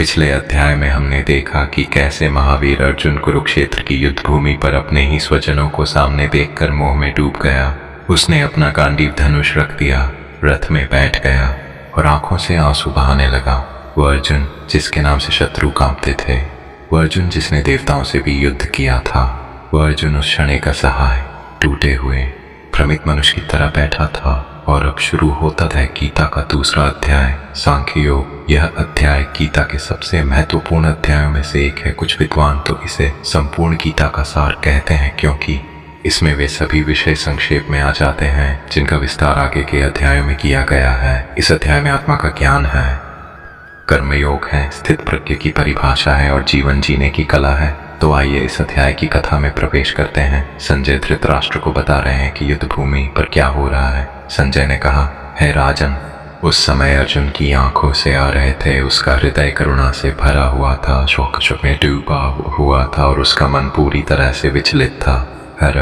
पिछले अध्याय में हमने देखा कि कैसे महावीर अर्जुन कुरुक्षेत्र की युद्ध भूमि पर अपने ही स्वजनों को सामने देखकर मोह में डूब गया। उसने अपना गांडीव धनुष रख दिया, रथ में बैठ गया और आंखों से आंसू बहाने लगा। वो अर्जुन जिसके नाम से शत्रु कांपते थे, वो अर्जुन जिसने देवताओं से भी युद्ध किया था, वो अर्जुन उस क्षण का असहाय, टूटे हुए, भ्रमित मनुष्य की तरह बैठा था। और अब शुरू होता था गीता का दूसरा अध्याय, सांख्य योग। यह अध्याय गीता के सबसे महत्वपूर्ण अध्यायों में से एक है। कुछ विद्वान तो इसे संपूर्ण गीता का सार कहते हैं, क्योंकि इसमें वे सभी विषय संक्षेप में आ जाते हैं जिनका विस्तार आगे के अध्यायों में किया गया है। इस अध्याय में आत्मा का ज्ञान है, कर्मयोग है, स्थित प्रज्ञ की परिभाषा है और जीवन जीने की कला है। तो आइए इस अध्याय की कथा में प्रवेश करते हैं। संजय धृतराष्ट्र को बता रहे हैं कि युद्ध भूमि पर क्या हो रहा है। संजय ने कहा, हे राजन, उस समय अर्जुन की आंखों से आ रहे थे, उसका हृदय करुणा से भरा हुआ था, शोक में डूबा हुआ था और उसका मन पूरी तरह से विचलित था। हर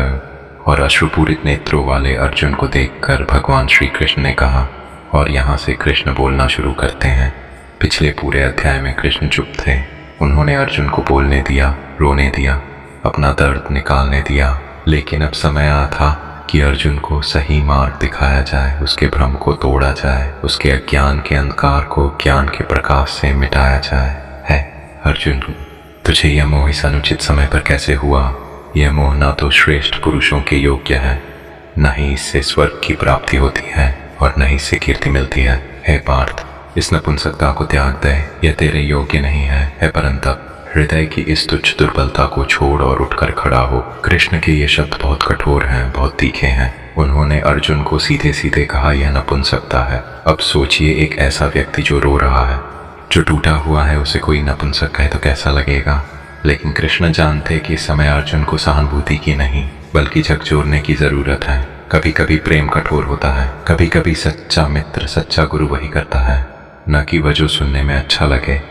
और अश्रुपूरित नेत्रों वाले अर्जुन को देखकर भगवान श्री कृष्ण ने कहा, और यहाँ से कृष्ण बोलना शुरू करते हैं। पिछले पूरे अध्याय में कृष्ण चुप थे। उन्होंने अर्जुन को बोलने दिया, रोने दिया, अपना दर्द निकालने दिया, लेकिन अब समय आया था कि अर्जुन को सही मार्ग दिखाया जाए, उसके भ्रम को तोड़ा जाए, उसके अज्ञान के अंधकार को ज्ञान के प्रकाश से मिटाया जाए। है अर्जुन, तुझे यह मोह इस अनुचित समय पर कैसे हुआ? यह मोह ना तो श्रेष्ठ पुरुषों के योग्य है, न ही इससे स्वर्ग की प्राप्ति होती है और न ही इससे कीर्ति मिलती है। हे पार्थ, इस नपुंसकता को त्याग दे, यह तेरे योग्य नहीं है। हे परंतप, हृदय की इस तुच्छ दुर्बलता को छोड़ और उठकर खड़ा हो। कृष्ण के ये शब्द बहुत कठोर हैं, बहुत तीखे हैं। उन्होंने अर्जुन को सीधे सीधे कहा, यह नपुंसकता है। अब सोचिए, एक ऐसा व्यक्ति जो रो रहा है, जो टूटा हुआ है, उसे कोई नपुंसक कहे तो कैसा लगेगा? लेकिन कृष्ण जानते कि इस समय अर्जुन को सहानुभूति की नहीं बल्कि झकझोरने की जरूरत है। कभी कभी प्रेम कठोर होता है, कभी कभी सच्चा मित्र, सच्चा गुरु वही करता है, न कि वह जो सुनने में अच्छा लगे।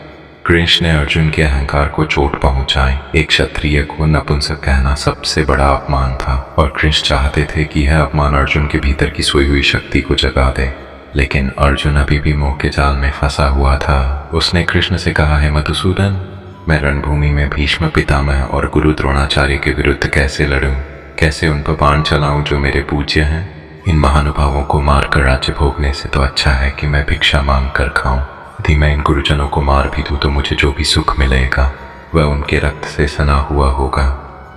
कृष्ण ने अर्जुन के अहंकार को चोट पहुंचाई। एक क्षत्रिय को नपुंसक कहना सबसे बड़ा अपमान था और कृष्ण चाहते थे कि यह अपमान अर्जुन के भीतर की सोई हुई शक्ति को जगा दे। लेकिन अर्जुन अभी भी मोह के जाल में फंसा हुआ था। उसने कृष्ण से कहा, है मधुसूदन, मैं रणभूमि में भीष्म पितामह और गुरु द्रोणाचार्य के विरुद्ध कैसे लड़ूं? कैसे उन पर बाण चलाऊं जो मेरे पूज्य हैं? इन महानुभावों को मारकर राज्य भोगने से तो अच्छा है कि मैं भिक्षा मांग कर खाऊं। यदि मैं इन गुरुजनों को मार भी दूं तो मुझे जो भी सुख मिलेगा वह उनके रक्त से सना हुआ होगा।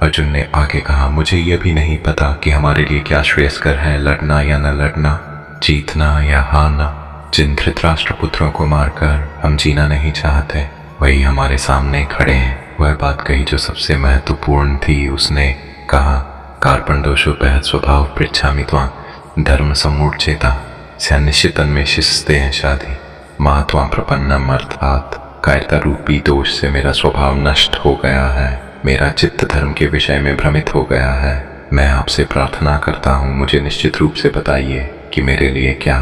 अर्जुन ने आगे कहा, मुझे यह भी नहीं पता कि हमारे लिए क्या श्रेयस्कर है, लड़ना या न लड़ना, जीतना या हारना। जिन धृतराष्ट्र पुत्रों को मारकर हम जीना नहीं चाहते वही हमारे सामने खड़े हैं। वह बात कही जो सबसे महत्वपूर्ण थी। उसने कहा, कार्पण्डोषो बेहद स्वभाव पृच्छामि त्वां धर्म सम्मूढ़चेता सन्निश्चितन में शिस्ते हैं शादी महात्वा प्रपन्नम अर्थात कायरता रूपी दोष से मेरा स्वभाव नष्ट हो गया है। मेरा चित्त धर्म के विषय में भ्रमित हो गया है। मैं आपसे प्रार्थना करता हूँ, मुझे निश्चित रूप से बताइए कि मेरे लिए क्या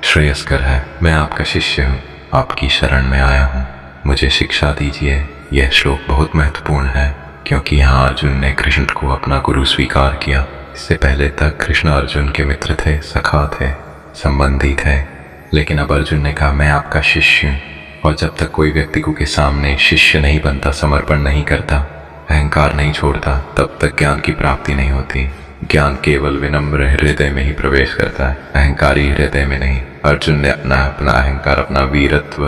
श्रेयस्कर है। मैं आपका शिष्य हूँ, आपकी शरण में आया हूँ, मुझे शिक्षा दीजिए। यह श्लोक बहुत महत्वपूर्ण है क्योंकि यहाँ अर्जुन ने कृष्ण को अपना गुरु स्वीकार किया। इससे पहले तक कृष्ण अर्जुन के मित्र थे, सखा थे, संबंधी थे, लेकिन अब अर्जुन ने कहा, मैं आपका शिष्य हूँ। और जब तक कोई व्यक्ति को के सामने शिष्य नहीं बनता, समर्पण नहीं करता, अहंकार नहीं छोड़ता, तब तक ज्ञान की प्राप्ति नहीं होती। ज्ञान केवल विनम्र हृदय में ही प्रवेश करता है, अहंकारी हृदय में नहीं। अर्जुन ने अपना अहंकार, अपना वीरत्व,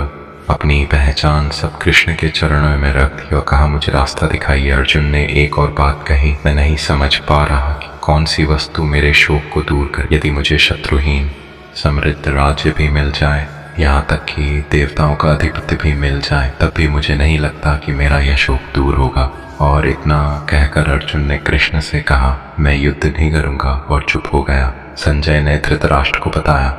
अपनी पहचान सब कृष्ण के चरणों में रख दी और कहा, मुझे रास्ता दिखाइए। अर्जुन ने एक और बात कही, मैं नहीं समझ पा रहा कि कौन सी वस्तु मेरे शोक को दूर कर। यदि मुझे शत्रुहीन समृद्ध राज्य भी मिल जाए, यहाँ तक कि देवताओं का अधिपत्य भी मिल जाए, तब भी मुझे नहीं लगता कि मेरा यह शोक दूर होगा। और इतना कहकर अर्जुन ने कृष्ण से कहा, मैं युद्ध नहीं करूँगा, और चुप हो गया। संजय ने धृतराष्ट्र को बताया,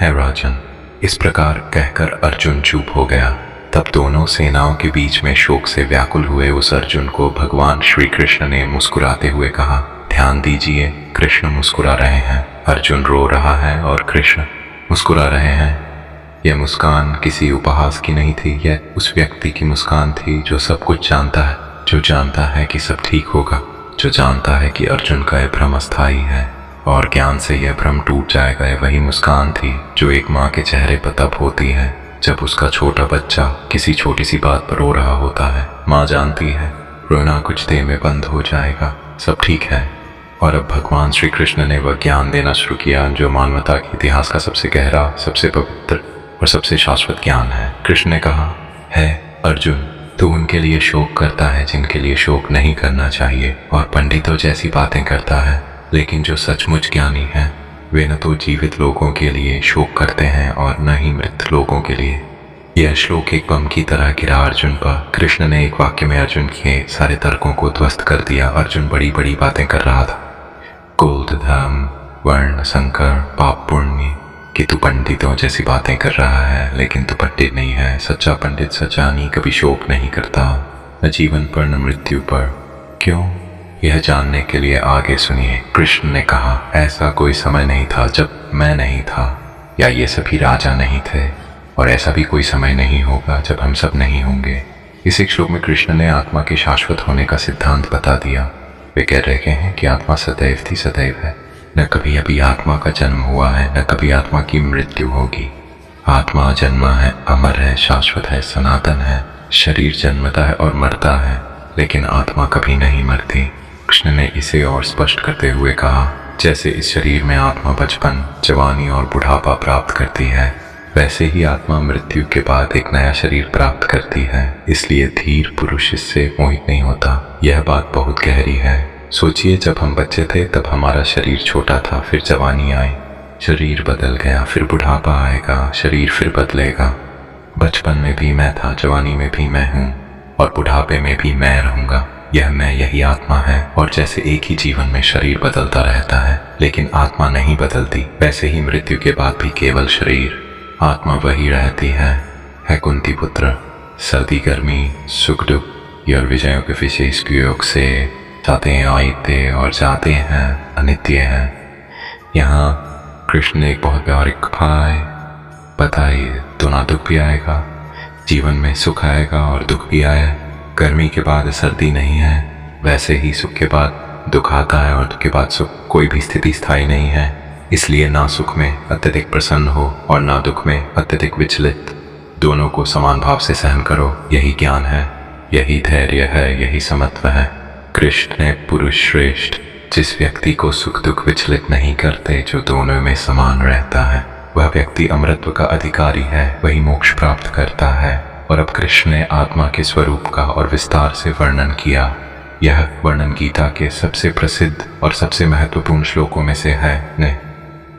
है राजन। इस प्रकार कहकर अर्जुन चुप हो गया। तब दोनों सेनाओं के बीच में शोक से व्याकुल हुए उस अर्जुन को भगवान श्री कृष्ण ने मुस्कुराते हुए कहा, ध्यान दीजिए, कृष्ण मुस्कुरा रहे हैं। अर्जुन रो रहा है और कृष्ण मुस्कुरा रहे हैं। यह मुस्कान किसी उपहास की नहीं थी, यह उस व्यक्ति की मुस्कान थी जो सब कुछ जानता है, जो जानता है कि सब ठीक होगा, जो जानता है कि अर्जुन का यह भ्रम अस्थायी है और ज्ञान से यह भ्रम टूट जाएगा। वही मुस्कान थी जो एक माँ के चेहरे पर तब होती है जब उसका छोटा बच्चा किसी छोटी सी बात पर रो रहा होता है, माँ जानती है रोना कुछ देर में बंद हो जाएगा, सब ठीक है। और अब भगवान श्री कृष्ण ने वह ज्ञान देना शुरू किया जो मानवता के इतिहास का सबसे गहरा, सबसे पवित्र और सबसे शाश्वत ज्ञान है। कृष्ण ने कहा, है अर्जुन, तू उनके लिए शोक करता है जिनके लिए शोक नहीं करना चाहिए, और पंडितों जैसी बातें करता है, लेकिन जो सचमुच ज्ञानी है वे न तो जीवित लोगों के लिए शोक करते हैं और न ही मृत लोगों के लिए। यह श्लोक एक बम की तरह गिरा अर्जुन पर। कृष्ण ने एक वाक्य में अर्जुन के सारे तर्कों को ध्वस्त कर दिया। अर्जुन बड़ी बड़ी बातें कर रहा था, कुल, धर्म, वर्ण, संकर, पाप, पुण्य, कि तू पंडितों जैसी बातें कर रहा है, लेकिन तू पंडित नहीं है। सच्चा पंडित, सच्चा नहीं, कभी शोक नहीं करता, न जीवन पर न मृत्यु पर। क्यों? यह जानने के लिए आगे सुनिए। कृष्ण ने कहा, ऐसा कोई समय नहीं था जब मैं नहीं था, या ये सभी राजा नहीं थे, और ऐसा भी कोई समय नहीं होगा जब हम सब नहीं होंगे। इस एक श्लोक में कृष्ण ने आत्मा के शाश्वत होने का सिद्धांत बता दिया। वे कह रहे हैं कि आत्मा सदैव थी, सदैव है। न कभी अभी आत्मा का जन्म हुआ है, न कभी आत्मा की मृत्यु होगी। आत्मा जन्मा है, अमर है, शाश्वत है, सनातन है। शरीर जन्मता है और मरता है, लेकिन आत्मा कभी नहीं मरती। कृष्ण ने इसे और स्पष्ट करते हुए कहा, जैसे इस शरीर में आत्मा बचपन, जवानी और बुढ़ापा प्राप्त करती है, वैसे ही आत्मा मृत्यु के बाद एक नया शरीर प्राप्त करती है। इसलिए धीर पुरुष इससे मोहित नहीं होता। यह बात बहुत गहरी है। सोचिए, जब हम बच्चे थे तब हमारा शरीर छोटा था, फिर जवानी आई, शरीर बदल गया, फिर बुढ़ापा आएगा, शरीर फिर बदलेगा। बचपन में भी मैं था, जवानी में भी मैं हूँ, और बुढ़ापे में भी मैं रहूँगा। यह मैं, यही आत्मा है। और जैसे एक ही जीवन में शरीर बदलता रहता है लेकिन आत्मा नहीं बदलती, वैसे ही मृत्यु के बाद भी केवल शरीर, आत्मा वही रहती है कुंती पुत्र। सर्दी गर्मी, सुख दुख, और विजयों के विशेष योग से जाते हैं, आते और जाते हैं, अनित्य हैं। यहाँ कृष्ण ने एक बहुत व्यावहारिक बताइए, तो ना दुख भी आएगा, जीवन में सुख आएगा और दुख भी आए। गर्मी के बाद सर्दी नहीं है, वैसे ही सुख के बाद दुख आता है और दुख के बाद सुख। कोई भी स्थिति स्थायी नहीं है, इसलिए ना सुख में अत्यधिक प्रसन्न हो और ना दुख में अत्यधिक विचलित। दोनों को समान भाव से सहन करो, यही ज्ञान है, यही धैर्य है, यही समत्व है। कृष्ण ने पुरुष श्रेष्ठ, जिस व्यक्ति को सुख दुख विचलित नहीं करते, जो दोनों में समान रहता है, वह व्यक्ति अमृतत्व का अधिकारी है, वही मोक्ष प्राप्त करता है। और अब कृष्ण ने आत्मा के स्वरूप का और विस्तार से वर्णन किया। यह वर्णन गीता के सबसे प्रसिद्ध और सबसे महत्वपूर्ण श्लोकों में से है।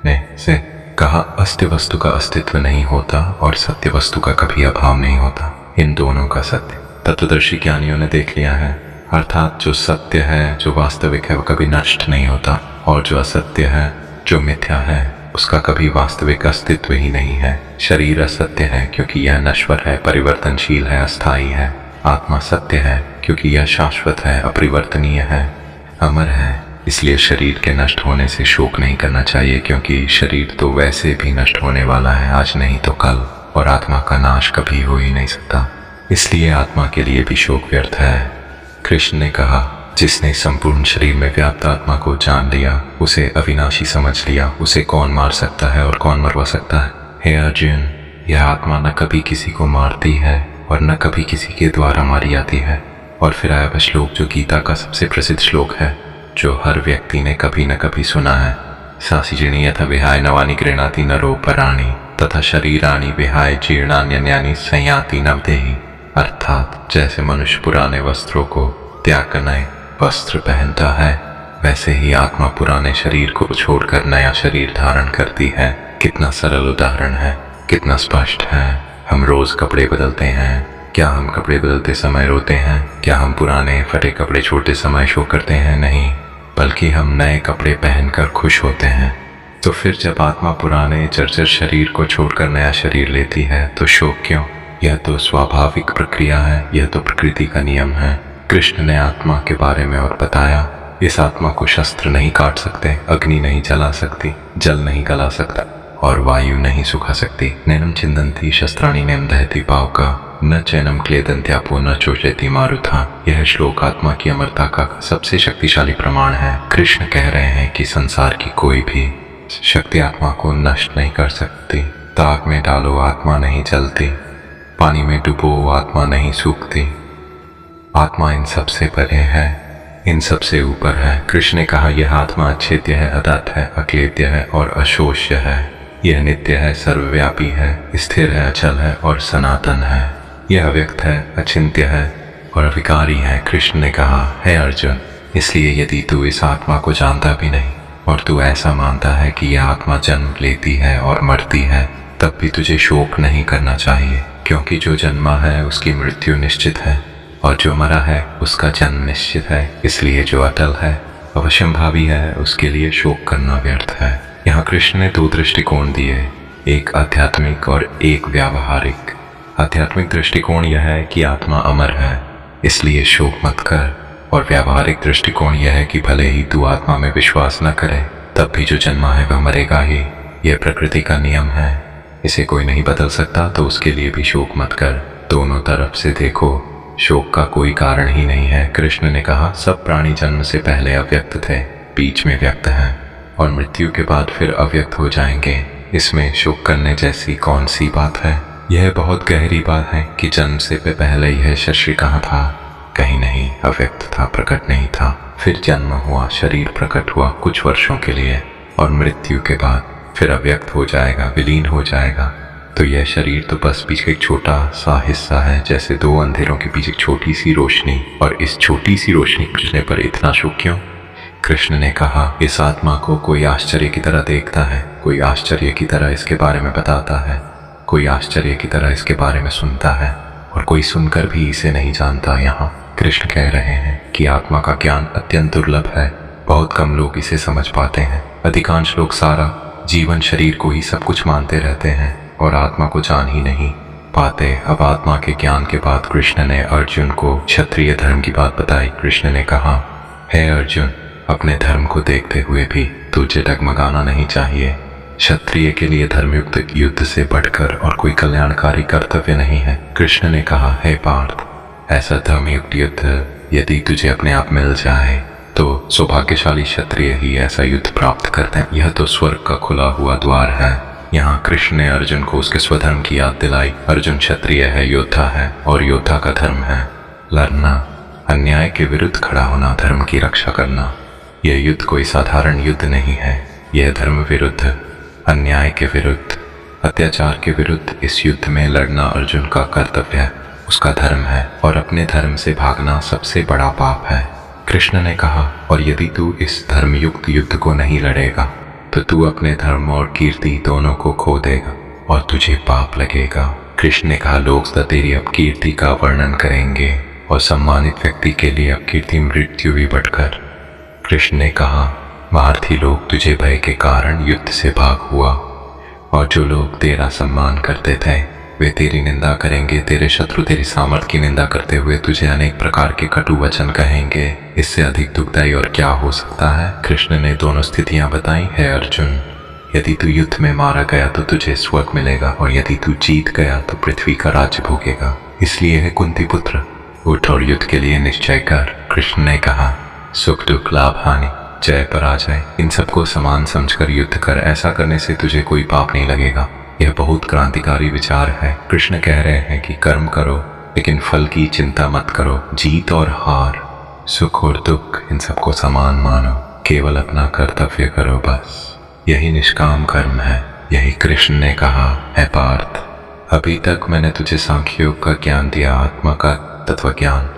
ने से कहा, अस्त्य वस्तु का अस्तित्व नहीं होता और सत्य वस्तु का कभी अभाव नहीं होता। इन दोनों का सत्य तत्वदर्शी ज्ञानियों ने देख लिया है। अर्थात जो सत्य है, जो वास्तविक है, वह कभी नष्ट नहीं होता, और जो असत्य है, जो मिथ्या है, उसका कभी वास्तविक अस्तित्व ही नहीं है। शरीर असत्य है क्योंकि यह नश्वर है, परिवर्तनशील है, अस्थायी है। आत्मा सत्य है क्योंकि यह शाश्वत है, अपरिवर्तनीय है, अमर है। इसलिए शरीर के नष्ट होने से शोक नहीं करना चाहिए, क्योंकि शरीर तो वैसे भी नष्ट होने वाला है, आज नहीं तो कल, और आत्मा का नाश कभी हो ही नहीं सकता। इसलिए आत्मा के लिए भी शोक व्यर्थ है। कृष्ण ने कहा, जिसने संपूर्ण शरीर में व्याप्त आत्मा को जान लिया, उसे अविनाशी समझ लिया, उसे कौन मार सकता है और कौन मरवा सकता है। हे अर्जुन, यह आत्मा न कभी किसी को मारती है और न कभी किसी के द्वारा मारी जाती है। और फिर आया वह श्लोक जो गीता का सबसे प्रसिद्ध श्लोक है, जो हर व्यक्ति ने कभी न कभी सुना है। सासिजिणी यथा विहाय नवानि गृह्णाति नरो पराणि तथा शरीराणि विहाय जीर्णान्यानि संयाति नवदेहि। अर्थात जैसे मनुष्य पुराने वस्त्रों को त्याग कर नए वस्त्र पहनता है, वैसे ही आत्मा पुराने शरीर को छोड़कर नया शरीर धारण करती है। कितना सरल उदाहरण है, कितना स्पष्ट है। हम रोज कपड़े बदलते हैं। क्या हम कपड़े बदलते समय रोते हैं? क्या हम पुराने फटे कपड़े छोड़ते समय शोक करते हैं? नहीं, बल्कि हम नए कपड़े पहनकर खुश होते हैं। तो फिर जब आत्मा पुराने जर्जर शरीर को छोड़कर नया शरीर लेती है तो शोक क्यों? यह तो स्वाभाविक प्रक्रिया है, यह तो प्रकृति का नियम है। कृष्ण ने आत्मा के बारे में और बताया, इस आत्मा को शस्त्र नहीं काट सकते, अग्नि नहीं जला सकती, जल नहीं गला सकता और वायु नहीं सुखा सकती। नैनम छिन्दन्ति शस्त्राणि नैम दहति पावका न चैनम क्लेदन्त्यापो न चोचयति मारुथा। यह श्लोक आत्मा की अमरता का सबसे शक्तिशाली प्रमाण है। कृष्ण कह रहे हैं कि संसार की कोई भी शक्ति आत्मा को नष्ट नहीं कर सकती दाग में डालो आत्मा नहीं जलती, पानी में डुबो आत्मा नहीं सूखती। आत्मा इन सब से परे है, इन सब से ऊपर है। कृष्ण ने कहा, यह आत्मा अछेद्य है, अदत्त है, अक्लेद्य है और अशोष्य है। यह नित्य है, सर्वव्यापी है, स्थिर है, अचल है और सनातन है। यह अव्यक्त है, अचिंत्य है और अविकारी है। कृष्ण ने कहा, हे अर्जुन, इसलिए यदि तू इस आत्मा को जानता भी नहीं और तू ऐसा मानता है कि यह आत्मा जन्म लेती है और मरती है, तब भी तुझे शोक नहीं करना चाहिए, क्योंकि जो जन्मा है उसकी मृत्यु निश्चित है और जो मरा है उसका जन्म निश्चित है। इसलिए जो अटल है, अवश्यंभावी है, उसके लिए शोक करना व्यर्थ है। यहाँ कृष्ण ने 2 दृष्टिकोण दिए, एक आध्यात्मिक और एक व्यावहारिक। आध्यात्मिक दृष्टिकोण यह है कि आत्मा अमर है, इसलिए शोक मत कर, और व्यावहारिक दृष्टिकोण यह है कि भले ही तू आत्मा में विश्वास न करे, तब भी जो जन्मा है वह मरेगा ही। यह प्रकृति का नियम है, इसे कोई नहीं बदल सकता, तो उसके लिए भी शोक मत कर। दोनों तरफ से देखो, शोक का कोई कारण ही नहीं है। कृष्ण ने कहा, सब प्राणी जन्म से पहले अव्यक्त थे, बीच में व्यक्त हैं और मृत्यु के बाद फिर अव्यक्त हो जाएंगे। इसमें शोक करने जैसी कौन सी बात है? यह बहुत गहरी बात है कि जन्म से पहले यह शरीर कहाँ था? कहीं नहीं, अव्यक्त था, प्रकट नहीं था। फिर जन्म हुआ, शरीर प्रकट हुआ कुछ वर्षों के लिए, और मृत्यु के बाद फिर अव्यक्त हो जाएगा, विलीन हो जाएगा। तो यह शरीर तो बस बीच का एक छोटा सा हिस्सा है, जैसे 2 अंधेरों के बीच एक छोटी सी रोशनी। और इस छोटी सी रोशनी बुझने पर इतना शोक क्यों? कृष्ण ने कहा, इस आत्मा को कोई आश्चर्य की तरह देखता है, कोई आश्चर्य की तरह इसके बारे में बताता है, कोई आश्चर्य की तरह इसके बारे में सुनता है, और कोई सुनकर भी इसे नहीं जानता। यहाँ कृष्ण कह रहे हैं कि आत्मा का ज्ञान अत्यंत दुर्लभ है, बहुत कम लोग इसे समझ पाते हैं। अधिकांश लोग सारा जीवन शरीर को ही सब कुछ मानते रहते हैं और आत्मा को जान ही नहीं पाते। अब आत्मा के ज्ञान के बाद कृष्ण ने अर्जुन को क्षत्रिय धर्म की बात बताई। कृष्ण ने कहा, हे अर्जुन, अपने धर्म को देखते हुए भी तुझे डगमगाना नहीं चाहिए। क्षत्रिय के लिए धर्मयुक्त युद्ध से बढ़कर और कोई कल्याणकारी कर्तव्य नहीं है। कृष्ण ने कहा, हे पार्थ, ऐसा धर्मयुक्त युद्ध यदि तुझे अपने आप मिल जाए तो सौभाग्यशाली क्षत्रिय ही ऐसा युद्ध प्राप्त करते हैं। यह तो स्वर्ग का खुला हुआ द्वार है। यहाँ कृष्ण ने अर्जुन को उसके स्वधर्म की याद दिलाई। अर्जुन क्षत्रिय है, योद्धा है, और योद्धा का धर्म है लड़ना, अन्याय के विरुद्ध खड़ा होना, धर्म की रक्षा करना। यह युद्ध कोई साधारण युद्ध नहीं है, यह धर्म विरुद्ध, अन्याय के विरुद्ध, अत्याचार के विरुद्ध इस युद्ध में लड़ना अर्जुन का कर्तव्य है, उसका धर्म है, और अपने धर्म से भागना सबसे बड़ा पाप है। कृष्ण ने कहा, और यदि तू इस धर्मयुक्त युद्ध को नहीं लड़ेगा तो तू अपने धर्म और कीर्ति दोनों को खो देगा और तुझे पाप लगेगा। कृष्ण ने कहा, लोग तेरी अपकीर्ति का वर्णन करेंगे और सम्मानित व्यक्ति के लिए अपकीर्ति मृत्यु भी बढ़कर। कृष्ण ने कहा, महारथी लोग तुझे भय के कारण युद्ध से भाग हुआ, और जो लोग तेरा सम्मान करते थे वे तेरी निंदा करेंगे। तेरे शत्रु तेरी सामर्थ्य की निंदा करते हुए तुझे अनेक प्रकार के कटु वचन कहेंगे। इससे अधिक दुखदायी और क्या हो सकता है? कृष्ण ने दोनों स्थितियां बताई। है अर्जुन, यदि तू युद्ध में मारा गया तो तुझे स्वर्ग मिलेगा, और यदि तू जीत गया तो पृथ्वी का राज्य भोगेगा। इसलिए है कुंती पुत्र, उठ और युद्ध के लिए निश्चय कर। कृष्ण ने कहा, सुख दुख लाभ हानि जय पराजय इन सबको समान समझकर युद्ध कर। ऐसा करने से तुझे कोई पाप नहीं लगेगा। यह बहुत क्रांतिकारी विचार है। कृष्ण कह रहे हैं कि कर्म करो लेकिन फल की चिंता मत करो। जीत और हार, सुख और दुख इन सबको समान मानो, केवल अपना कर्तव्य करो, बस यही निष्काम कर्म है। यही कृष्ण ने कहा, है पार्थ, अभी तक मैंने तुझे सांख्य योग का ज्ञान दिया, आत्मा का तत्व ज्ञान।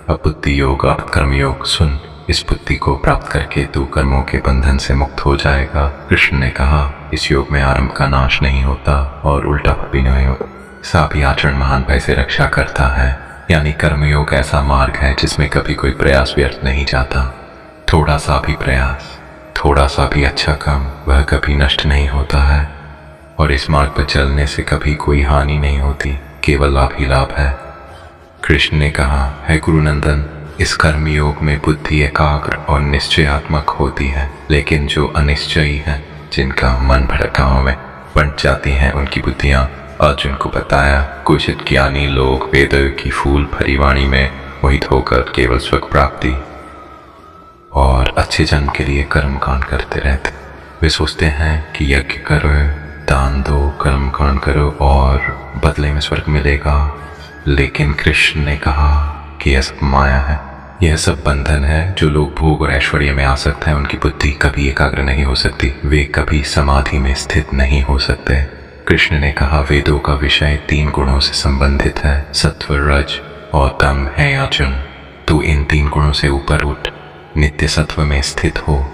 अब बुद्धि योग और कर्म योग सुन। इस बुद्धि को प्राप्त करके तू कर्मों के बंधन से मुक्त हो जाएगा। कृष्ण ने कहा, इस योग में आरंभ का नाश नहीं होता और उल्टा भी नहीं होता। साभी आचरण महान भय से रक्षा करता है। यानी कर्मयोग ऐसा मार्ग है जिसमें कभी कोई प्रयास व्यर्थ नहीं जाता। थोड़ा सा भी प्रयास, थोड़ा सा भी अच्छा काम, वह कभी नष्ट नहीं होता है, और इस मार्ग पर चलने से कभी कोई हानि नहीं होती, केवल लाभ ही लाभ है। कृष्ण ने कहा, है गुरुनंदन, इस कर्मयोग में बुद्धि एकाग्र और निश्चयात्मक होती है, लेकिन जो अनिश्चयी हैं, जिनका मन भटकाव में बंट जाती हैं, उनकी बुद्धियां अर्जुन को बताया। कुशित ज्ञानी लोग वेदों की फूल भरी वाणी में मोहित होकर केवल सुख प्राप्ति और अच्छे जन्म के लिए कर्म कांड करते रहते। वे सोचते हैं कि यज्ञ करो, दान दो, कर्म कर्मकांड करो और बदले में स्वर्ग मिलेगा। लेकिन कृष्ण ने कहा कि यह सब माया है, यह सब बंधन है। जो लोग भोग और ऐश्वर्य में आसक्त हैं उनकी बुद्धि कभी एकाग्र नहीं हो सकती, वे कभी समाधि में स्थित नहीं हो सकते। कृष्ण ने कहा वेदों का विषय 3 गुणों से संबंधित है, सत्व, रज और तम है अर्जुन। तू इन 3 गुणों से ऊपर उठ, नित्य सत्व में स्थित हो,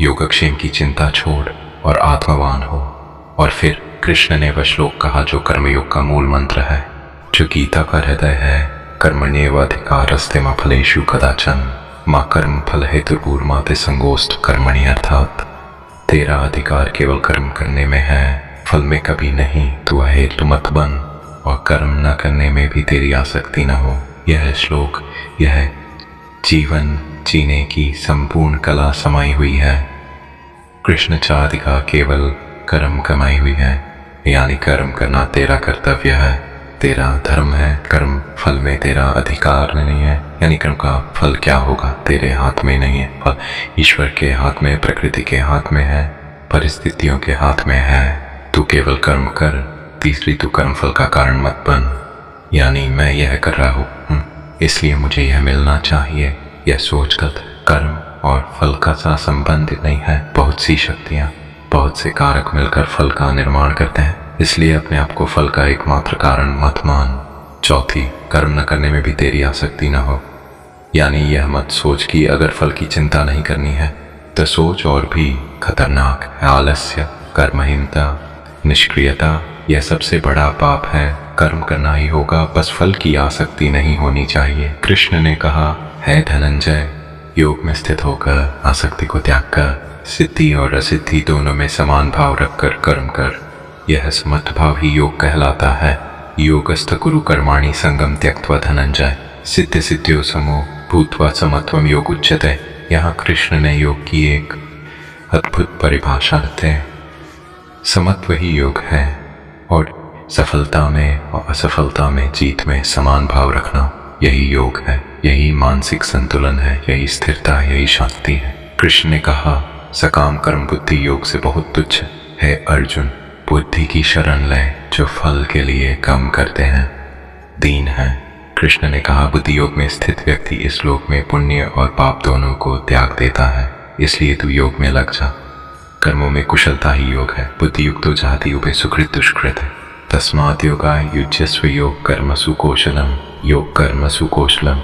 योगक्षेम की चिंता छोड़ और आत्मवान हो। और फिर कृष्ण ने वह श्लोक कहा जो कर्मयोग का मूल मंत्र है, जो गीता का हृदय है। कर्मण्येवाधिकारस्ते मा फलेषु कदाचन मा कर्म फल हेतुर्भूर्मा ते संगोष्ठ कर्मणि, अर्थात तेरा अधिकार केवल कर्म करने में है, फल में कभी नहीं। तू अहेतु मत बन और कर्म न करने में भी तेरी आसक्ति न हो। यह श्लोक, यह जीवन जीने की संपूर्ण कला समाई हुई है। कृष्ण चादि का केवल कर्म कमाई हुई है, यानी कर्म करना तेरा कर्तव्य है, तेरा धर्म है। कर्म फल में तेरा अधिकार नहीं है, यानी कर्म का फल क्या होगा तेरे हाथ में नहीं है। फल ईश्वर के हाथ में, प्रकृति के हाथ में है, परिस्थितियों के हाथ में है। तू केवल कर्म कर। तीसरी, तू कर्म फल का कारण मत बन, यानी मैं यह कर रहा हूँ इसलिए मुझे यह मिलना चाहिए। यह सोचकर कर्म और फल का सा संबंध नहीं है। बहुत सी शक्तियाँ, बहुत से कारक मिलकर फल का निर्माण करते हैं, इसलिए अपने आप को फल का एकमात्र कारण मत मान। चौथी, कर्म न करने में भी तेरी आसक्ति न हो, यानी यह मत सोच कि अगर फल की चिंता नहीं करनी है तो सोच और भी खतरनाक है आलस्य, कर्महीनता, निष्क्रियता। यह सबसे बड़ा पाप है। कर्म करना ही होगा, बस फल की आसक्ति नहीं होनी चाहिए। कृष्ण ने कहा है धनंजय, योग में स्थित होकर आसक्ति को त्याग कर सिद्धि और असिद्धि दोनों में समान भाव रखकर कर्म कर। यह समर्थ भाव ही योग कहलाता है। योगस्थ कुरु कर्माणि संगम त्यक्त्वा धनंजय सिद्ध सिद्ध्यो समो भूत्वा समत्वम योग उच्यते। यहाँ कृष्ण ने योग की एक अद्भुत परिभाषा देते हैं। समत्व ही योग है और सफलता में और असफलता में, जीत में समान भाव रखना, यही योग है, यही मानसिक संतुलन है, यही स्थिरता, यही शांति है। कृष्ण ने कहा सकाम कर्म बुद्धि योग से बहुत तुच्छ है अर्जुन। बुद्धि की शरण ले जो फल के लिए काम करते हैं, दीन है। कृष्ण ने कहा बुद्धि योग में स्थित व्यक्ति इस लोक में पुण्य और पाप दोनों को त्याग देता है, इसलिए तू योग में लग जा। कर्मों में कुशलता ही योग है। बुद्धि युक्तो जाति उभे सुकृत दुष्कृत है, तस्मात् योगाय युज्यस्व योग कर्मसु कौशलम। योग कर्मसु कौशलम,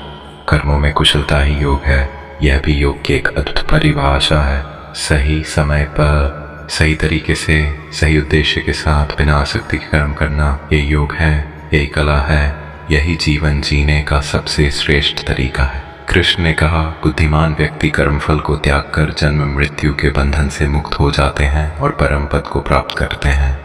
कर्मों में कुशलता ही योग है। यह भी योग की एक अद्भुत परिभाषा है। सही समय पर, सही तरीके से, सही उद्देश्य के साथ बिना आसक्ति के कर्म करना, ये योग है, यही कला है, यही जीवन जीने का सबसे श्रेष्ठ तरीका है। कृष्ण ने कहा बुद्धिमान व्यक्ति कर्मफल को त्याग कर जन्म मृत्यु के बंधन से मुक्त हो जाते हैं और परम पद को प्राप्त करते हैं।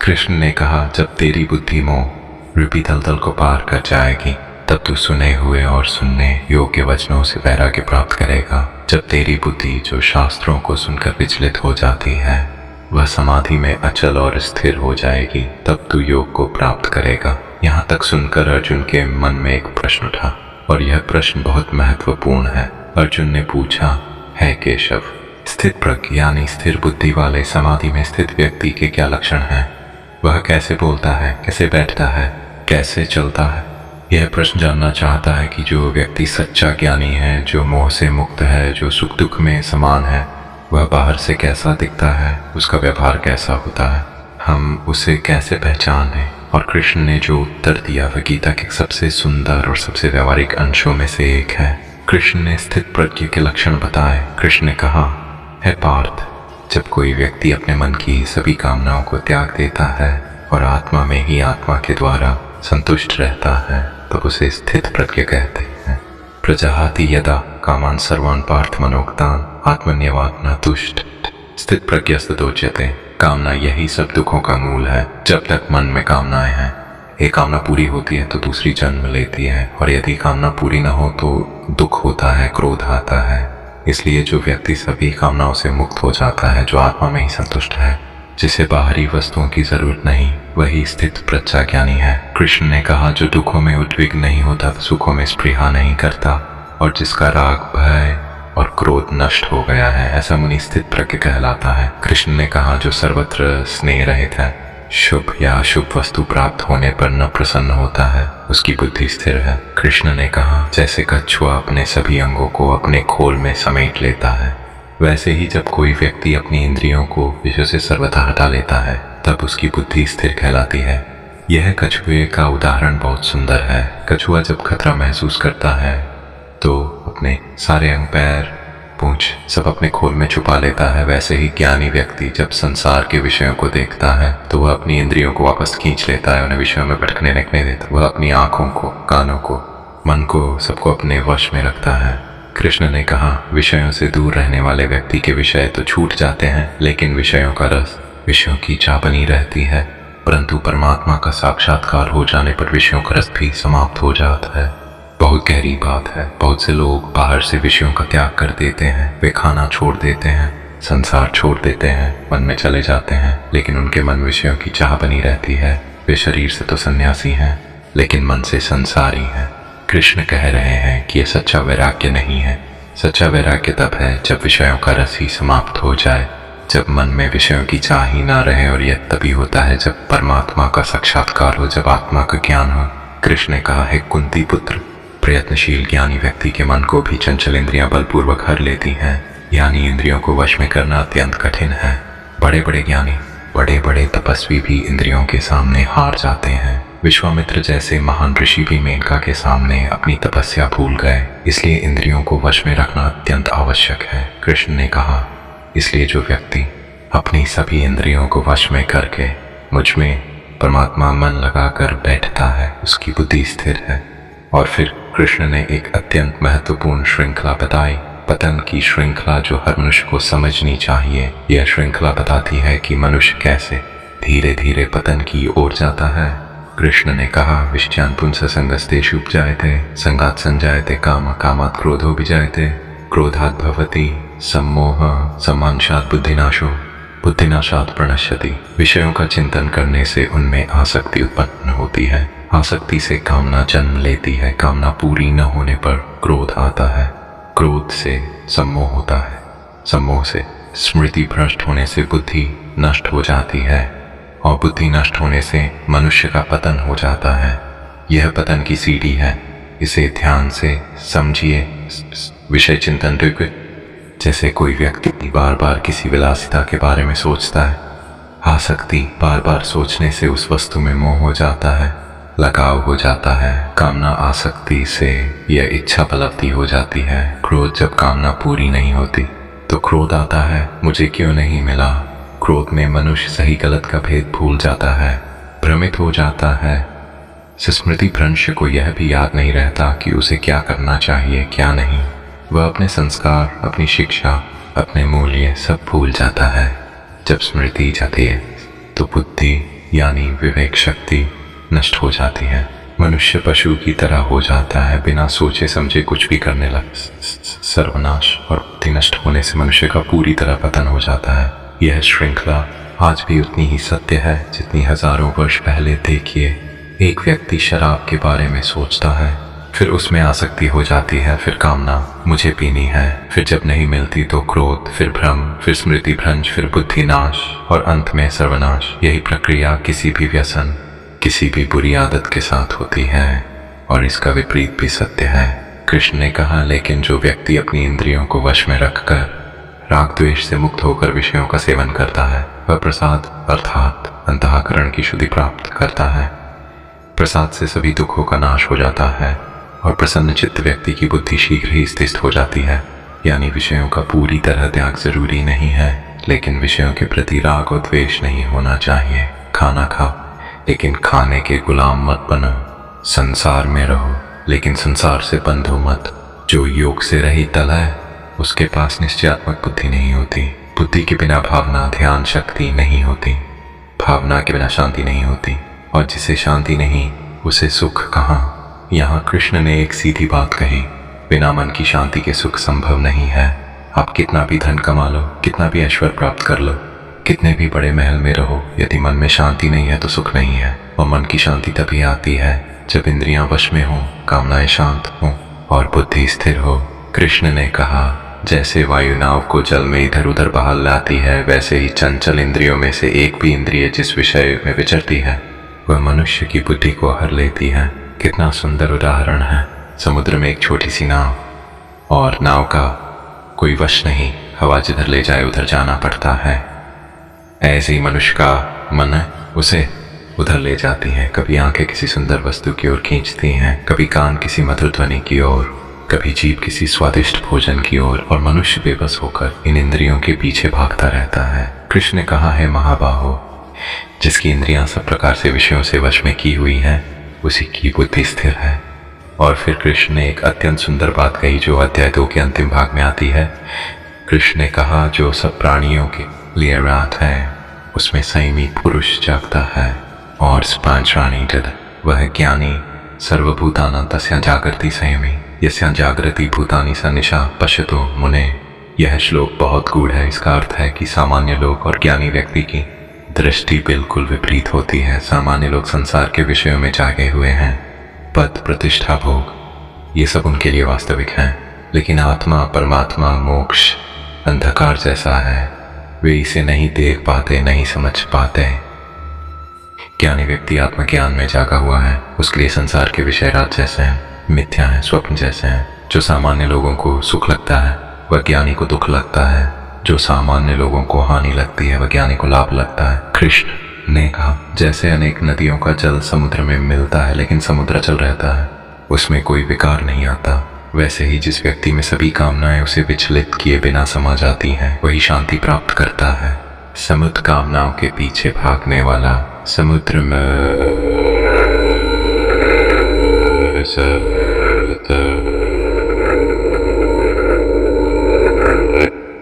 कृष्ण ने कहा जब तेरी बुद्धि मोह रूपी दलदल को पार कर जाएगी तब तू सुने हुए और सुनने योग्य वचनों से वैराग्य प्राप्त करेगा। जब तेरी बुद्धि जो शास्त्रों को सुनकर विचलित हो जाती है वह समाधि में अचल और स्थिर हो जाएगी, तब तू योग को प्राप्त करेगा। यहाँ तक सुनकर अर्जुन के मन में एक प्रश्न उठा और यह प्रश्न बहुत महत्वपूर्ण है। अर्जुन ने पूछा है केशव, स्थित प्रज्ञ यानी स्थिर बुद्धि वाले समाधि में स्थित व्यक्ति के क्या लक्षण हैं? वह कैसे बोलता है, कैसे बैठता है, कैसे चलता है? यह प्रश्न जानना चाहता है कि जो व्यक्ति सच्चा ज्ञानी है, जो मोह से मुक्त है, जो सुख दुख में समान है, वह बाहर से कैसा दिखता है, उसका व्यवहार कैसा होता है, हम उसे कैसे पहचानें? और कृष्ण ने जो उत्तर दिया वह गीता के सबसे सुंदर और सबसे व्यवहारिक अंशों में से एक है। कृष्ण ने स्थित प्रज्ञ के लक्षण बताए। कृष्ण ने कहा है पार्थ, जब कोई व्यक्ति अपने मन की सभी कामनाओं को त्याग देता है और आत्मा में ही आत्मा के द्वारा संतुष्ट रहता है तो उसे स्थित प्रज्ञ कहते हैं। प्रजाहाति यदा कामान सर्वान् पार्थ मनोक्तान् आत्मन्यवात्मना तुष्ट स्थित प्रज्ञस्तदोच्यते। कामना यही सब दुखों का मूल है। जब तक मन में कामनाएं हैं, एक कामना पूरी होती है तो दूसरी जन्म लेती है, और यदि कामना पूरी न हो तो दुख होता है, क्रोध आता है। इसलिए जो व्यक्ति सभी कामनाओं से मुक्त हो जाता है, जो आत्मा में ही संतुष्ट है, जिसे बाहरी वस्तुओं की जरूरत नहीं, वही स्थित प्रज्ञा ज्ञानी है। कृष्ण ने कहा जो दुखों में उद्विग्न नहीं होता, सुखों में स्पृहा नहीं करता, और जिसका राग, भय और क्रोध नष्ट हो गया है, ऐसा मुनि स्थित प्रज्ञ कहलाता है। कृष्ण ने कहा जो सर्वत्र स्नेह रहित है, शुभ या अशुभ वस्तु प्राप्त होने पर न प्रसन्न होता है, उसकी बुद्धि स्थिर है। कृष्ण ने कहा, जैसे कछुआ अपने सभी अंगों को अपने खोल में समेट लेता है, वैसे ही जब कोई व्यक्ति अपनी इंद्रियों को विषय से सर्वथा हटा लेता है तब उसकी बुद्धि स्थिर कहलाती है। यह कछुए का उदाहरण बहुत सुंदर है। कछुआ जब खतरा महसूस करता है तो अपने सारे अंग, पैर, पूंछ सब अपने खोल में छुपा लेता है। वैसे ही ज्ञानी व्यक्ति जब संसार के विषयों को देखता है तो वह अपनी इंद्रियों को वापस खींच लेता है, उन्हें विषयों में भटकने नहीं देता। वह अपनी आंखों को, कानों को, मन को, सबको अपने वश में रखता है। कृष्ण ने कहा, विषयों से दूर रहने वाले व्यक्ति के विषय तो छूट जाते हैं, लेकिन विषयों का रस, विषयों की इच्छा बनी रहती है। परंतु परमात्मा का साक्षात्कार हो जाने पर विषयों का रस भी समाप्त हो जाता है। बहुत गहरी बात है। बहुत से लोग बाहर से विषयों का त्याग कर देते हैं, वे खाना छोड़ देते हैं, संसार छोड़ देते हैं, मन में चले जाते हैं, लेकिन उनके मन विषयों की चाह बनी रहती है। वे शरीर से तो सन्यासी हैं, लेकिन मन से संसारी हैं। कृष्ण कह रहे हैं कि यह सच्चा वैराग्य नहीं है। सच्चा वैराग्य तब है जब विषयों का रस ही समाप्त हो जाए, जब मन में विषयों की चाह ही ना रहे, और यह तभी होता है जब परमात्मा का साक्षात्कार हो, जब आत्मा का ज्ञान हो। कृष्ण ने कहा है, कुंती पुत्र, प्रयत्नशील ज्ञानी व्यक्ति के मन को भी चंचल इंद्रियां बलपूर्वक हर लेती हैं। यानी इंद्रियों को वश में करना अत्यंत कठिन है। बड़े बड़े ज्ञानी, बड़े बड़े तपस्वी भी इंद्रियों के सामने हार जाते हैं। विश्वामित्र जैसे महान ऋषि भी मेनका के सामने अपनी तपस्या भूल गए। इसलिए इंद्रियों को वश में रखना अत्यंत आवश्यक है। कृष्ण ने कहा, इसलिए जो व्यक्ति अपनी सभी इंद्रियों को वश में करके मुझ में परमात्मा मन लगाकर बैठता है, उसकी बुद्धि स्थिर है। और फिर कृष्ण ने एक अत्यंत महत्वपूर्ण श्रृंखला बताई, पतन की श्रृंखला, जो हर मनुष्य को समझनी चाहिए। यह श्रृंखला बताती है कि मनुष्य कैसे धीरे धीरे पतन की ओर जाता है। कृष्ण ने कहा, विषयान पुंस संगस्तेषु उपजायते, संगात् संजायते काम, कामात् क्रोधो विजायते, क्रोधात् भवति सम्मोह, सम्मानशात् बुद्धिनाशो, बुद्धिनाशात् प्रणश्यति। विषयों का चिंतन करने से उनमें आसक्ति उत्पन्न होती है। आसक्ति से कामना जन्म लेती है। कामना पूरी न होने पर क्रोध आता है। क्रोध से सम्मोह होता है। सम्मोह से स्मृति भ्रष्ट होने से बुद्धि नष्ट हो जाती है, और बुद्धि नष्ट होने से मनुष्य का पतन हो जाता है। यह पतन की सीढ़ी है, इसे ध्यान से समझिए। विषय चिंतन जैसे कोई व्यक्ति बार बार किसी विलासिता के बारे में सोचता है, आसक्ति, बार बार सोचने से उस वस्तु में मोह हो जाता है, लगाव हो जाता है। कामना आसक्ति से यह इच्छा पलवती हो जाती है। क्रोध, जब कामना पूरी नहीं होती तो क्रोध आता है, मुझे क्यों नहीं मिला। क्रोध में मनुष्य सही गलत का भेद भूल जाता है, भ्रमित हो जाता है। स्मृति भ्रंश को यह भी याद नहीं रहता कि उसे क्या करना चाहिए, क्या नहीं। वह अपने संस्कार, अपनी शिक्षा, अपने मूल्य सब भूल जाता है। जब स्मृति जाती है तो बुद्धि यानी विवेक शक्ति नष्ट हो जाती है। मनुष्य पशु की तरह हो जाता है, बिना सोचे समझे कुछ भी करने लग। सर्वनाश और बुद्धि नष्ट होने से मनुष्य का पूरी तरह पतन हो जाता है। यह श्रृंखला आज भी उतनी ही सत्य है जितनी हजारों वर्ष पहले। देखिए, एक व्यक्ति शराब के बारे में सोचता है, फिर उसमें आसक्ति हो जाती है, फिर कामना, मुझे पीनी है, फिर जब नहीं मिलती तो क्रोध, फिर भ्रम, फिर स्मृति भ्रंश, फिर बुद्धि नाश, और अंत में सर्वनाश। यही प्रक्रिया किसी भी व्यसन, किसी भी बुरी आदत के साथ होती है, और इसका विपरीत भी सत्य है। कृष्ण ने कहा, लेकिन जो व्यक्ति अपनी इंद्रियों को वश में रखकर राग द्वेष से मुक्त होकर विषयों का सेवन करता है, वह प्रसाद अर्थात अंतःकरण की शुद्धि प्राप्त करता है। प्रसाद से सभी दुखों का नाश हो जाता है, और प्रसन्न चित्त व्यक्ति की बुद्धि शीघ्र ही स्थिर हो जाती है। यानी विषयों का पूरी तरह त्याग जरूरी नहीं है, लेकिन विषयों के प्रति राग और द्वेष नहीं होना चाहिए। खाना खाओ, लेकिन खाने के गुलाम मत बनो। संसार में रहो, लेकिन संसार से बंधो मत। जो योग से रहित तल है, उसके पास निश्चयात्मक बुद्धि नहीं होती। बुद्धि के बिना भावना, ध्यान शक्ति नहीं होती। भावना के बिना शांति नहीं होती, और जिसे शांति नहीं उसे सुख कहाँ। यहाँ कृष्ण ने एक सीधी बात कही, बिना मन की शांति के सुख संभव नहीं है। आप कितना भी धन कमा लो, कितना भी ऐश्वर्य प्राप्त कर लो, कितने भी बड़े महल में रहो, यदि मन में शांति नहीं है तो सुख नहीं है। और मन की शांति तभी आती है जब इंद्रियां वश में हो, कामनाएं शांत हो और बुद्धि स्थिर हो। कृष्ण ने कहा, जैसे वायु नाव को जल में इधर उधर बहाल लाती है, वैसे ही चंचल इंद्रियों में से एक भी इंद्रिय जिस विषय में विचरती है वह मनुष्य की बुद्धि को हर लेती है। कितना सुंदर उदाहरण है। समुद्र में एक छोटी सी नाव, और नाव का कोई वश नहीं, हवा जिधर ले जाए उधर जाना पड़ता है। ऐसे ही मनुष्य का मन उसे उधर ले जाती है। कभी आंखें किसी सुंदर वस्तु की ओर खींचती हैं, कभी कान किसी मधुर ध्वनि की ओर, कभी जीभ किसी स्वादिष्ट भोजन की ओर, और मनुष्य बेबस होकर इन इंद्रियों के पीछे भागता रहता है। कृष्ण ने कहा है, महाबाहो, जिसकी इंद्रियां सब प्रकार से विषयों से वश में की हुई हैं, उसी की बुद्धि स्थिर है। और फिर कृष्ण ने एक अत्यंत सुंदर बात कही जो अध्याय 2 के अंतिम भाग में आती है। कृष्ण ने कहा, जो सब प्राणियों के लिए रात है उसमें संयमी पुरुष जागता है, और स्पांचराणीतद वह ज्ञानी सर्वभूतानां तस्या जागृति संयमी यस्या जागृति भूतानि स निशा पश्यतो मुने। यह श्लोक बहुत गूढ़ है। इसका अर्थ है कि सामान्य लोग और ज्ञानी व्यक्ति की दृष्टि बिल्कुल विपरीत होती है। सामान्य लोग संसार के विषयों में जागे हुए हैं, पद, प्रतिष्ठा, भोग, ये सब उनके लिए वास्तविक हैं, लेकिन आत्मा, परमात्मा, मोक्ष अंधकार जैसा है। वे इसे नहीं देख पाते, नहीं समझ पाते। ज्ञानी व्यक्ति आत्मज्ञान में जागा हुआ है। उसके लिए संसार के विषय रात जैसे हैं, मिथ्या हैं, स्वप्न जैसे हैं। जो सामान्य लोगों को सुख लगता है वह ज्ञानी को दुख लगता है, जो सामान्य लोगों को हानि लगती है वह ज्ञानी को लाभ लगता है। कृष्ण ने कहा, जैसे अनेक नदियों का जल समुद्र में मिलता है लेकिन समुद्र अचल रहता है, उसमें कोई विकार नहीं आता, वैसे ही जिस व्यक्ति में सभी कामनाएं उसे विचलित किए बिना समा जाती हैं, वही शांति प्राप्त करता है। समुद्र कामनाओं के पीछे भागने वाला समुद्र में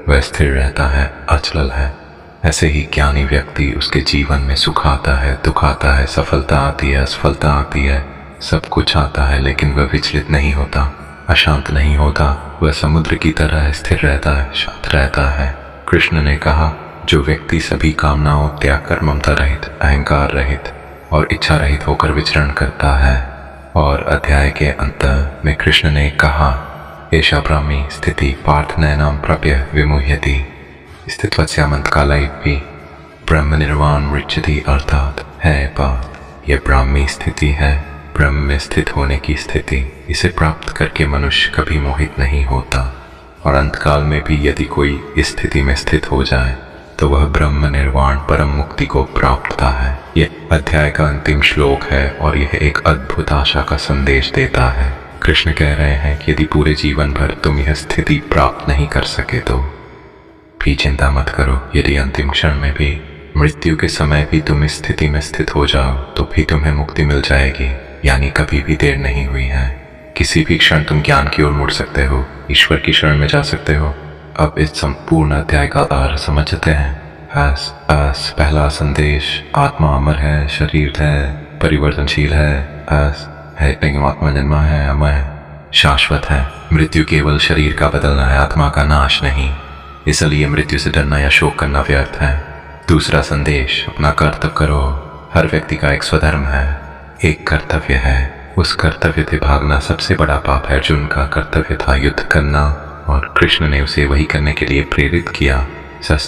वह स्थिर रहता है, अचल है। ऐसे ही ज्ञानी व्यक्ति, उसके जीवन में सुख आता है, दुख आता है, सफलता आती है, असफलता आती है, सब कुछ आता है, लेकिन वह विचलित नहीं होता, अशांत नहीं होता। वह समुद्र की तरह स्थिर रहता है, शांत रहता है। कृष्ण ने कहा, जो व्यक्ति सभी कामनाओं त्याग कर ममता रहित, अहंकार रहित और इच्छा रहित होकर विचरण करता है। और अध्याय के अंत में कृष्ण ने कहा, एषा ब्राह्मी स्थिति पार्थ नैनां प्राप्य विमुह्यति स्थितवत्स्यामन्तकालयेऽपि ब्रह्म निर्वाण मृच्छति। अर्थात है पार्थ, यह ब्राह्मी स्थिति है, ब्रह्म में स्थित होने की स्थिति। इसे प्राप्त करके मनुष्य कभी मोहित नहीं होता, और अंतकाल में भी यदि कोई इस स्थिति में स्थित हो जाए तो वह ब्रह्म निर्वाण परम मुक्ति को प्राप्त होता है। यह अध्याय का अंतिम श्लोक है और यह एक अद्भुत आशा का संदेश देता है। कृष्ण कह रहे हैं कि यदि पूरे जीवन भर तुम यह स्थिति प्राप्त नहीं कर सके तो भी चिंता मत करो। यदि अंतिम क्षण में भी, मृत्यु के समय भी तुम इस स्थिति में स्थित हो जाओ तो भी तुम्हें मुक्ति मिल जाएगी, यानी कभी भी देर नहीं हुई है। किसी भी क्षण तुम ज्ञान की ओर मुड़ सकते हो, ईश्वर की शरण में जा सकते हो। अब इस संपूर्ण अध्याय का अर्थ समझते हैं। पहला संदेश, आत्मा अमर है, शरीर है, परिवर्तनशील है लेकिन आत्मा जन्मा है, अमर है, शाश्वत है। मृत्यु केवल शरीर का बदलना है, आत्मा का नाश नहीं, इसलिए मृत्यु से डरना या शोक करना व्यर्थ है। दूसरा संदेश, अपना कर्तव्य करो। हर व्यक्ति का एक स्वधर्म है, एक कर्तव्य है, उस कर्तव्य से भागना सबसे बड़ा पाप है। अर्जुन का कर्तव्य था युद्ध करना और कृष्ण ने उसे वही करने के लिए प्रेरित किया।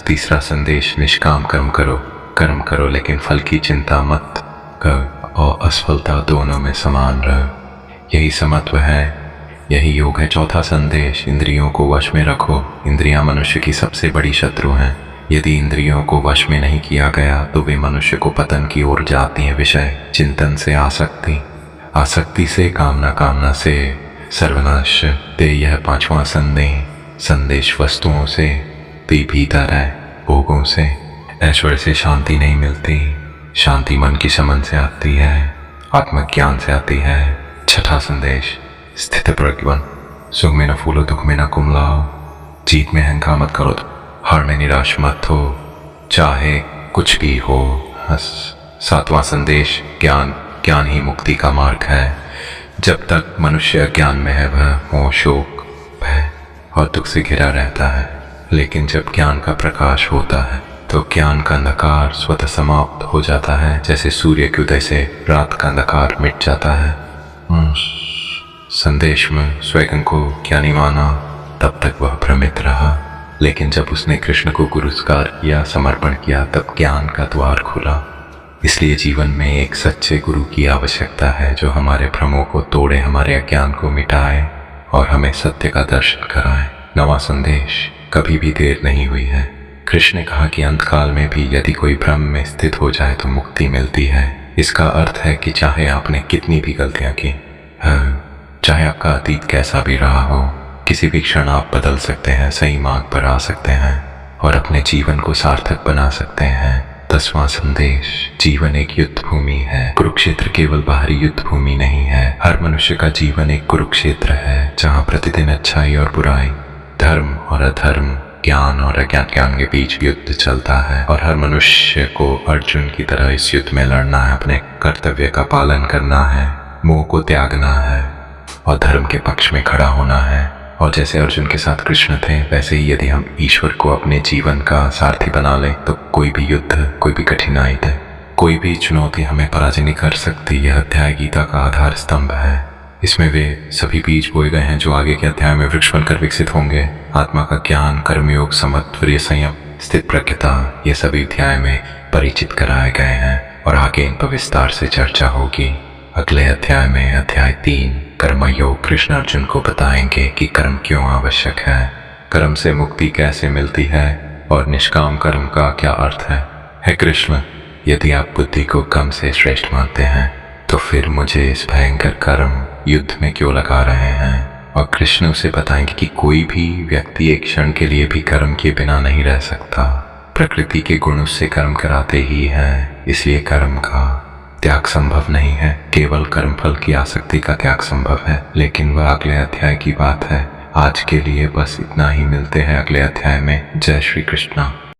तीसरा संदेश, निष्काम कर्म करो लेकिन फल की चिंता मत करो और असफलता दोनों में समान रहो। यही समत्व है, यही योग है। चौथा संदेश, इंद्रियों को वश में रखो। इंद्रियां मनुष्य की सबसे बड़ी शत्रु हैं। यदि इंद्रियों को वश में नहीं किया गया तो वे मनुष्य को पतन की ओर जाती हैं। विषय चिंतन से आसक्ति से कामना से सर्वनाश ते। यह पांचवा संदेश वस्तुओं से ते भीतर है, भोगों से ऐश्वर्य से शांति नहीं मिलती। शांति मन की समन से आती है, आत्मज्ञान से आती है। छठा संदेश, स्थित प्रज्ञ बन, सुख में न फूलो दुख में न कुमलाओ। जीत में अहंकार मत करो, हार में निराश मत हो, चाहे कुछ भी हो। सातवां संदेश, ज्ञान ही मुक्ति का मार्ग है। जब तक मनुष्य अज्ञान में है वह मोह, शोक, भय और दुख से घिरा रहता है, लेकिन जब ज्ञान का प्रकाश होता है तो ज्ञान का अंधकार स्वतः समाप्त हो जाता है। जैसे सूर्य के उदय से रात का अंधकार मिट जाता है। संदेश में स्वयं को ज्ञानी माना, तब तक वह भ्रमित रहा, लेकिन जब उसने कृष्ण को पुरस्कार किया, समर्पण किया, तब ज्ञान का द्वार खुला। इसलिए जीवन में एक सच्चे गुरु की आवश्यकता है जो हमारे भ्रमों को तोड़े, हमारे अज्ञान को मिटाए और हमें सत्य का दर्शन कराए। नवा संदेश, कभी भी देर नहीं हुई है। कृष्ण ने कहा कि अंतकाल में भी यदि कोई भ्रम में स्थित हो जाए तो मुक्ति मिलती है। इसका अर्थ है कि चाहे आपने कितनी भी गलतियां की, चाहे आपका अतीत कैसा भी रहा हो, किसी भी क्षण आप बदल सकते हैं, सही मार्ग पर आ सकते हैं और अपने जीवन को सार्थक बना सकते हैं। 10वां संदेश, जीवन एक युद्ध भूमि है। कुरुक्षेत्र केवल बाहरी युद्ध भूमि नहीं है। हर मनुष्य का जीवन एक कुरुक्षेत्र है जहाँ प्रतिदिन अच्छाई और बुराई, धर्म और अधर्म, ज्ञान और अज्ञान के बीच युद्ध चलता है और हर मनुष्य को अर्जुन की तरह इस युद्ध में लड़ना है, अपने कर्तव्य का पालन करना है, मोह को त्यागना है और धर्म के पक्ष में खड़ा होना है। और जैसे अर्जुन के साथ कृष्ण थे, वैसे ही यदि हम ईश्वर को अपने जीवन का सारथी बना लें तो कोई भी युद्ध, कोई भी कठिनाई, कोई भी चुनौती हमें पराजित नहीं कर सकती। यह अध्याय गीता का आधार स्तंभ है। इसमें वे सभी बीज बोए गए हैं जो आगे के अध्याय में वृक्ष बनकर विकसित होंगे। आत्मा का ज्ञान, कर्मयोग, समत्व, संयम, स्थित प्रज्ञता, ये सभी अध्याय में परिचित कराए गए हैं और आगे इन पर विस्तार से चर्चा होगी। अगले अध्याय में, अध्याय 3, कर्मयोग, कृष्ण अर्जुन को बताएंगे कि कर्म क्यों आवश्यक है, कर्म से मुक्ति कैसे मिलती है और निष्काम कर्म का क्या अर्थ है। हे कृष्ण, यदि आप बुद्धि को कर्म से श्रेष्ठ मानते हैं तो फिर मुझे इस भयंकर कर्म युद्ध में क्यों लगा रहे हैं। और कृष्ण उसे बताएंगे कि कोई भी व्यक्ति एक क्षण के लिए भी कर्म के बिना नहीं रह सकता। प्रकृति के गुण उससे कर्म कराते ही हैं, इसलिए कर्म का त्याग संभव नहीं है। केवल कर्मफल की आसक्ति का त्याग संभव है, लेकिन वह अगले अध्याय की बात है। आज के लिए बस इतना ही, मिलते हैं अगले अध्याय में। जय श्री कृष्णा।